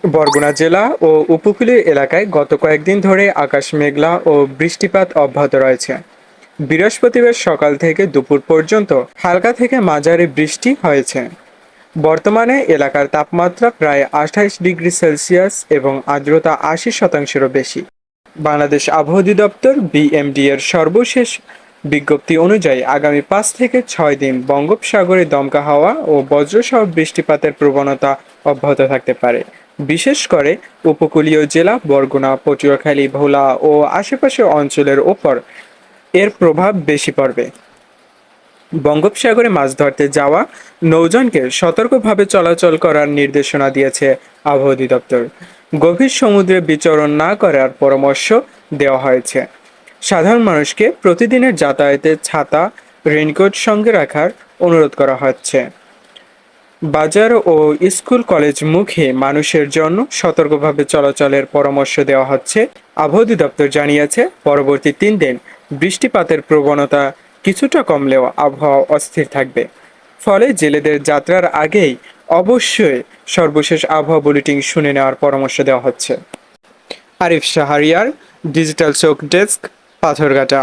বরগুনা জেলা ও উপকূলীয় এলাকায় গত কয়েকদিন ধরে আকাশ মেঘলা ও বৃষ্টিপাত অব্যাহত রয়েছে। বৃহস্পতিবার সকাল থেকে দুপুর পর্যন্ত হালকা থেকে মাঝারি বৃষ্টি হয়েছে। বর্তমানে এলাকার তাপমাত্রা প্রায় 28 ডিগ্রি সেলসিয়াস এবং আর্দ্রতা 80%-এরও বেশি। বাংলাদেশ আবহাওয়া অধিদপ্তর বিএমডি এর সর্বশেষ বিজ্ঞপ্তি অনুযায়ী আগামী 5 থেকে 6 দিন বঙ্গোপসাগরে দমকা হাওয়া ও বজ্রসহ বৃষ্টিপাতের প্রবণতা অব্যাহত থাকতে পারে। বিশেষ করে উপকূলীয় জেলা বরগুনা, পটুয়াখালী, ভোলা ও আশেপাশের অঞ্চলের ওপর এর প্রভাব বেশি পড়বে। বঙ্গোপসাগরে মাছ ধরতে যাওয়া নৌযানকে সতর্কভাবে চলাচল করার নির্দেশনা দিয়েছে আবহাওয়া অধিদপ্তর। গভীর সমুদ্রে বিচরণ না করার পরামর্শ দেওয়া হয়েছে। সাধারণ মানুষকে প্রতিদিনের যাতায়াতে ছাতা, রেইনকোট সঙ্গে রাখার অনুরোধ করা হচ্ছে। বাজার ও স্কুল কলেজ মুখে মানুষের জন্য সতর্কভাবে চলাচলের পরামর্শ দেওয়া হচ্ছে। আবহাওয়া অধিদপ্তর জানিয়েছে, পরবর্তী 3 দিন বৃষ্টিপাতের প্রবণতা কিছুটা কমলেও আবহাওয়া অস্থির থাকবে। ফলে জেলেদের যাত্রার আগেই অবশ্যই সর্বশেষ আবহাওয়া বুলেটিন শুনে নেওয়ার পরামর্শ দেওয়া হচ্ছে। আরিফ শাহরিয়ার, ডিজিটাল চোখ ডেস্ক, পাথরঘাটা।